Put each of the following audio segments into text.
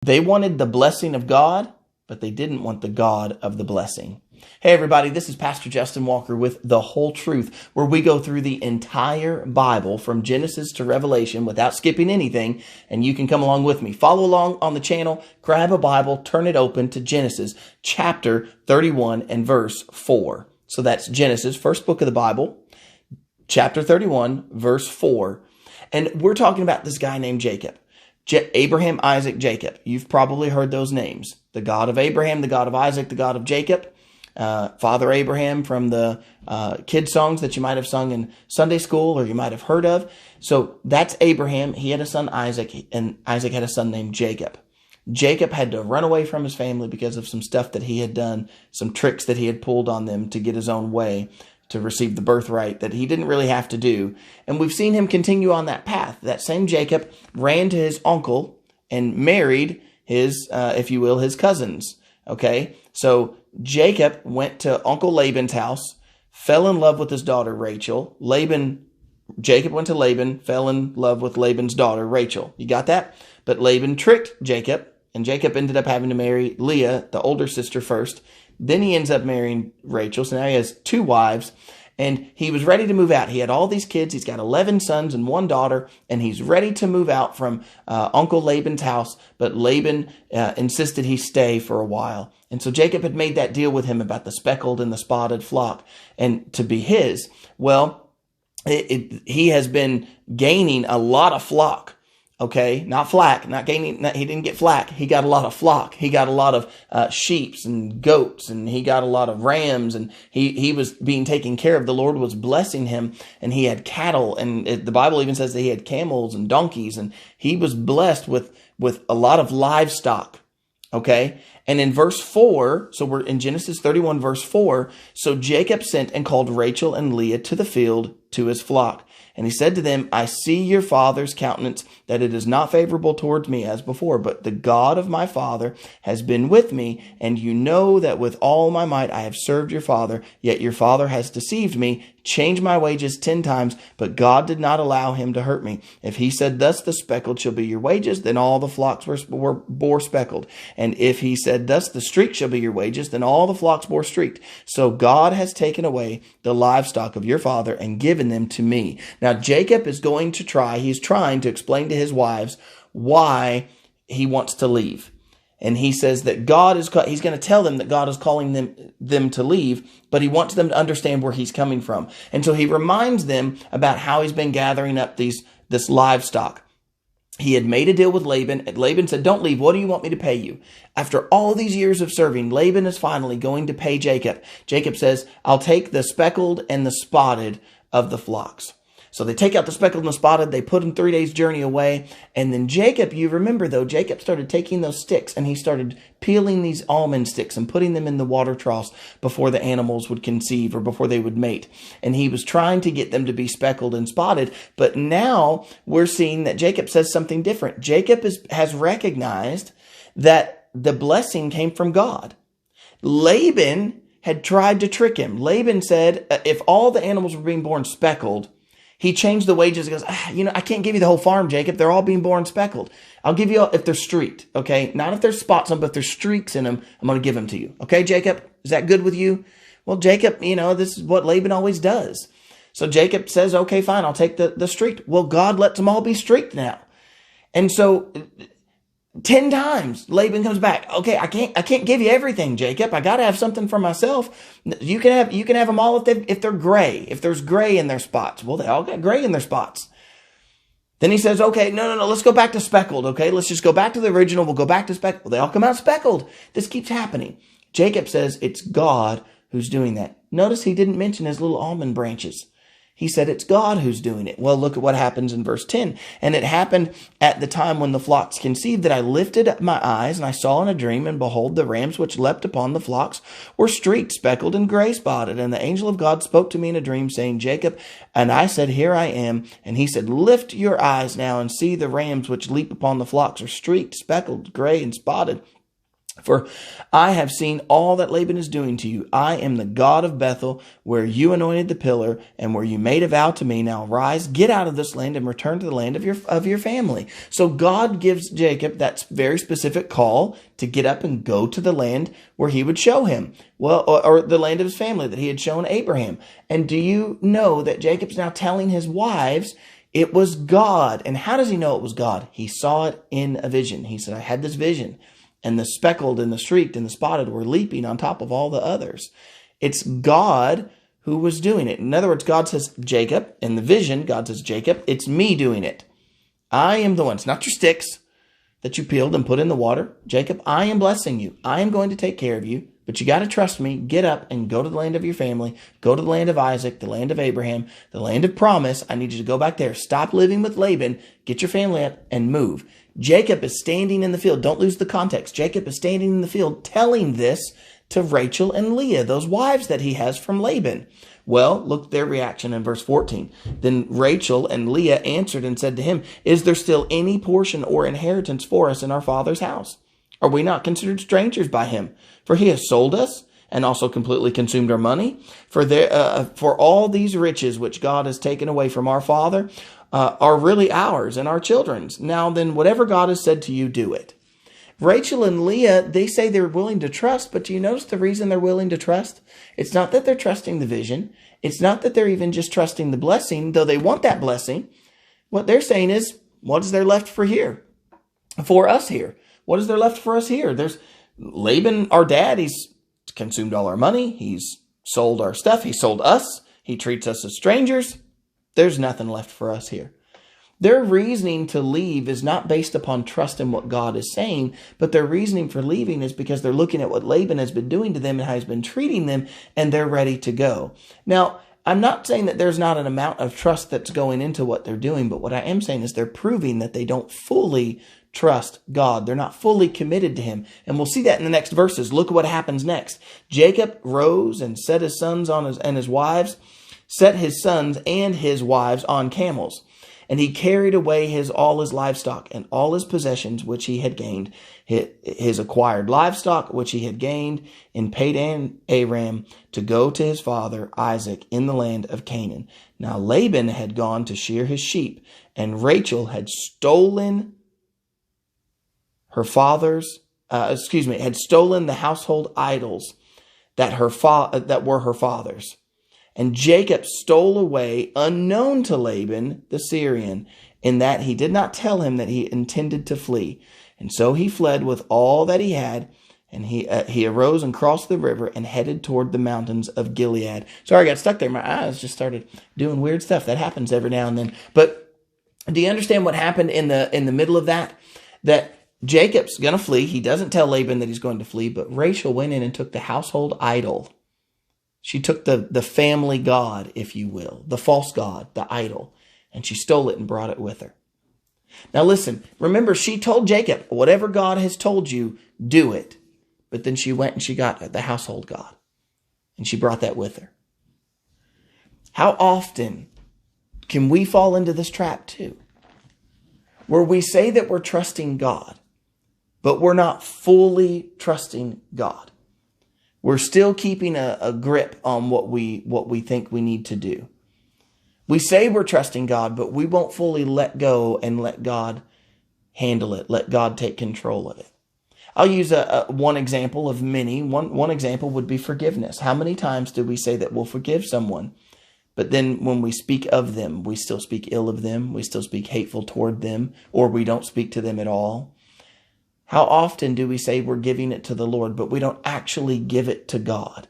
They wanted the blessing of God, but they didn't want the God of the blessing. Hey everybody, this is Pastor Justin Walker with The Whole Truth, where we go through the entire Bible from Genesis to Revelation without skipping anything, and you can come along with me. Follow along on the channel, grab a Bible, turn it open to Genesis chapter 31 and verse 4. So that's Genesis, first book of the Bible, chapter 31, verse 4. And we're talking about this guy named Jacob. Abraham, Isaac, Jacob. You've probably heard those names. The God of Abraham, the God of Isaac, the God of Jacob. Father Abraham from the kid songs that you might have sung in Sunday school or you might have heard of. So that's Abraham. He had a son, Isaac, and Isaac had a son named Jacob. Jacob had to run away from his family because of some stuff that he had done, some tricks that he had pulled on them to get his own way, to receive the birthright that he didn't really have to do. And we've seen him continue on that path. That same Jacob ran to his uncle and married his, if you will, his cousins. Okay, so Jacob went to Uncle Laban's house, fell in love with his daughter Rachel. Jacob went to Laban, fell in love with Laban's daughter Rachel. You got that? But Laban tricked Jacob, and Jacob ended up having to marry Leah, the older sister, first. Then he ends up marrying Rachel, so now he has two wives, and he was ready to move out. He had all these kids. He's got 11 sons and one daughter, and he's ready to move out from Uncle Laban's house, but Laban insisted he stay for a while. And so Jacob had made that deal with him about the speckled and the spotted flock and to be his. Well, he has been gaining a lot of flock. Okay, not flack, not gaining, he didn't get flack. He got a lot of flock. He got a lot of sheep and goats, and he got a lot of rams, and he was being taken care of. The Lord was blessing him, and he had cattle, and the Bible even says that he had camels and donkeys, and he was blessed with a lot of livestock. Okay, and in verse 4, so we're in Genesis 31, verse 4, so Jacob sent and called Rachel and Leah to the field to his flock. And he said to them, I see your father's countenance, that it is not favorable towards me as before, but the God of my father has been with me, and you know that with all my might I have served your father, yet your father has deceived me, changed my wages 10 times, but God did not allow him to hurt me. If he said, thus the speckled shall be your wages, then all the flocks bore speckled. And if he said, thus the streaked shall be your wages, then all the flocks bore streaked. So God has taken away the livestock of your father and given them to me. Now Jacob is he's trying to explain to his wives why he wants to leave. And he says that he's going to tell them that God is calling them to leave, but he wants them to understand where he's coming from. And so he reminds them about how he's been gathering up this livestock. He had made a deal with Laban. Laban said, don't leave. What do you want me to pay you? After all these years of serving, Laban is finally going to pay Jacob. Jacob says, I'll take the speckled and the spotted of the flocks. So they take out the speckled and the spotted. They put them 3 days' journey away. And then Jacob, you remember though, Jacob started taking those sticks and he started peeling these almond sticks and putting them in the water troughs before the animals would conceive or before they would mate. And he was trying to get them to be speckled and spotted. But now we're seeing that Jacob says something different. Jacob has recognized that the blessing came from God. Laban had tried to trick him. Laban said, if all the animals were being born speckled, he changed the wages. He goes, I can't give you the whole farm, Jacob. They're all being born speckled. I'll give you if they're streaked, okay? Not if there's spots on them, but if there's streaks in them, I'm going to give them to you. Okay, Jacob? Is that good with you? Well, Jacob, this is what Laban always does. So Jacob says, okay, fine, I'll take the streaked. Well, God lets them all be streaked now. And so 10 times Laban comes back. Okay, I can't give you everything, Jacob. I got to have something for myself. You can have them all if they're gray. If there's gray in their spots. Well, they all got gray in their spots. Then he says, okay, no, let's go back to speckled. Okay, let's just go back to the original. We'll go back to speckled. Well, they all come out speckled. This keeps happening. Jacob says it's God who's doing that. Notice he didn't mention his little almond branches. He said it's God who's doing it. Well, look at what happens in verse 10. And it happened at the time when the flocks conceived that I lifted up my eyes and I saw in a dream, and behold, the rams which leapt upon the flocks were streaked, speckled, and gray spotted. And the angel of God spoke to me in a dream, saying, Jacob. And I said, here I am. And he said, lift your eyes now and see the rams which leap upon the flocks are streaked, speckled, gray, and spotted. For I have seen all that Laban is doing to you. I am the God of Bethel, where you anointed the pillar, and where you made a vow to me. Now rise, get out of this land, and return to the land of your family. So God gives Jacob that very specific call to get up and go to the land where he would show him. Well, or the land of his family that he had shown Abraham. And do you know that Jacob's now telling his wives it was God? And how does he know it was God? He saw it in a vision. He said, I had this vision. And the speckled and the streaked and the spotted were leaping on top of all the others. It's God who was doing it. In other words, God says, Jacob, in the vision, God says, Jacob, it's me doing it. I am the one. It's not your sticks that you peeled and put in the water. Jacob, I am blessing you. I am going to take care of you. But you got to trust me. Get up and go to the land of your family. Go to the land of Isaac, the land of Abraham, the land of promise. I need you to go back there. Stop living with Laban. Get your family up and move. Jacob is standing in the field. Don't lose the context. Jacob is standing in the field telling this to Rachel and Leah, those wives that he has from Laban. Well, look at their reaction in verse 14. Then Rachel and Leah answered and said to him, is there still any portion or inheritance for us in our father's house? Are we not considered strangers by him? For he has sold us and also completely consumed our money. For all these riches which God has taken away from our father are really ours and our children's. Now then, whatever God has said to you, do it. Rachel and Leah, they say they're willing to trust, but do you notice the reason they're willing to trust? It's not that they're trusting the vision. It's not that they're even just trusting the blessing, though they want that blessing. What they're saying is, what is there left for us here? What is there left for us here? There's Laban, our dad, he's consumed all our money. He's sold our stuff. He sold us. He treats us as strangers. There's nothing left for us here. Their reasoning to leave is not based upon trust in what God is saying, but their reasoning for leaving is because they're looking at what Laban has been doing to them and how he's been treating them, and they're ready to go. Now, I'm not saying that there's not an amount of trust that's going into what they're doing, but what I am saying is they're proving that they don't fully trust God. They're not fully committed to him. And we'll see that in the next verses. Look what happens next. Jacob rose and set his sons and his wives on camels. And he carried away all his livestock and all his possessions, which he had gained, his acquired livestock, which he had gained in Padan Aram, to go to his father Isaac in the land of Canaan. Now Laban had gone to shear his sheep, and Rachel had stolen had stolen the household idols that were her father's. And Jacob stole away unknown to Laban the Syrian, in that he did not tell him that he intended to flee. And so he fled with all that he had, and he arose and crossed the river and headed toward the mountains of Gilead. Sorry, I got stuck there. My eyes just started doing weird stuff. That happens every now and then. But do you understand what happened in the middle of that? That Jacob's going to flee. He doesn't tell Laban that he's going to flee, but Rachel went in and took the household idol. She took the family god, if you will, the false god, the idol, and she stole it and brought it with her. Now listen, remember, she told Jacob, whatever God has told you, do it. But then she went and she got the household god, and she brought that with her. How often can we fall into this trap too? Where we say that we're trusting God, but we're not fully trusting God. We're still keeping a grip on what we think we need to do. We say we're trusting God, but we won't fully let go and let God handle it. Let God take control of it. I'll use one example of many. One example would be forgiveness. How many times do we say that we'll forgive someone, but then when we speak of them, we still speak ill of them, we still speak hateful toward them, or we don't speak to them at all? How often do we say we're giving it to the Lord, but we don't actually give it to God?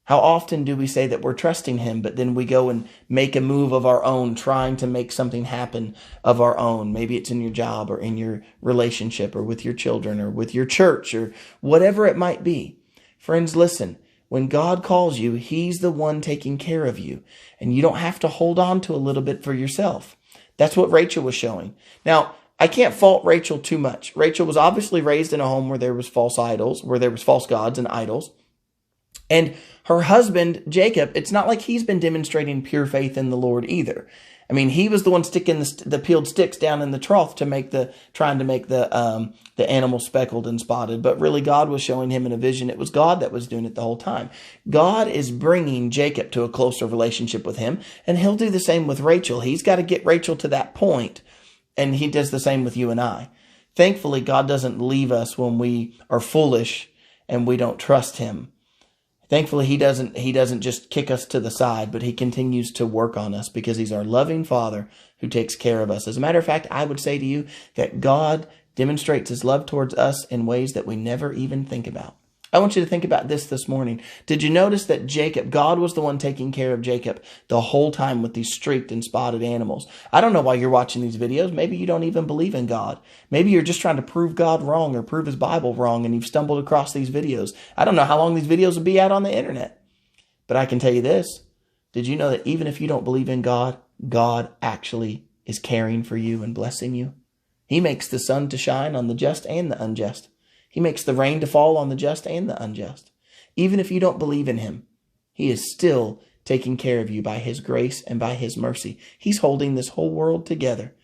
How often do we say that we're trusting him, but then we go and make a move of our own, trying to make something happen of our own? Maybe it's in your job or in your relationship or with your children or with your church or whatever it might be. Friends, listen, when God calls you, he's the one taking care of you, and you don't have to hold on to a little bit for yourself. That's what Rachel was showing. Now, I can't fault Rachel too much. Rachel was obviously raised in a home where there was false idols, where there was false gods and idols. And her husband, Jacob, it's not like he's been demonstrating pure faith in the Lord either. I mean, he was the one sticking the peeled sticks down in the trough trying to make the animal speckled and spotted. But really, God was showing him in a vision. It was God that was doing it the whole time. God is bringing Jacob to a closer relationship with him, and he'll do the same with Rachel. He's got to get Rachel to that point, and he does the same with you and I. Thankfully, God doesn't leave us when we are foolish and we don't trust him. Thankfully, he doesn't just kick us to the side, but he continues to work on us because he's our loving Father who takes care of us. As a matter of fact, I would say to you that God demonstrates his love towards us in ways that we never even think about. I want you to think about this morning. Did you notice that God was the one taking care of Jacob the whole time with these streaked and spotted animals? I don't know why you're watching these videos. Maybe you don't even believe in God. Maybe you're just trying to prove God wrong or prove his Bible wrong, and you've stumbled across these videos. I don't know how long these videos will be out on the internet, but I can tell you this. Did you know that even if you don't believe in God, God actually is caring for you and blessing you? He makes the sun to shine on the just and the unjust. He makes the rain to fall on the just and the unjust. Even if you don't believe in him, he is still taking care of you by his grace and by his mercy. He's holding this whole world together.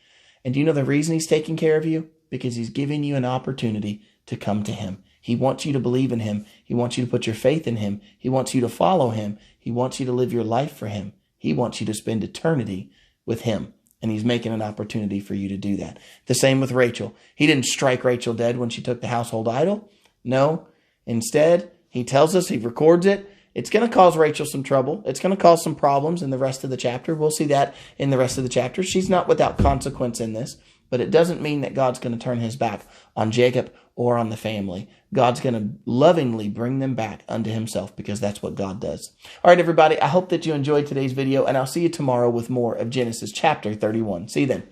And do you know the reason he's taking care of you? Because he's giving you an opportunity to come to him. He wants you to believe in him. He wants you to put your faith in him. He wants you to follow him. He wants you to live your life for him. He wants you to spend eternity with him. And he's making an opportunity for you to do that. The same with Rachel. He didn't strike Rachel dead when she took the household idol. No. Instead, he tells us, he records it. It's going to cause Rachel some trouble. It's going to cause some problems in the rest of the chapter. We'll see that in the rest of the chapter. She's not without consequence in this, but it doesn't mean that God's going to turn his back on Jacob or on the family. God's going to lovingly bring them back unto himself because that's what God does. All right, everybody, I hope that you enjoyed today's video, and I'll see you tomorrow with more of Genesis chapter 31. See you then.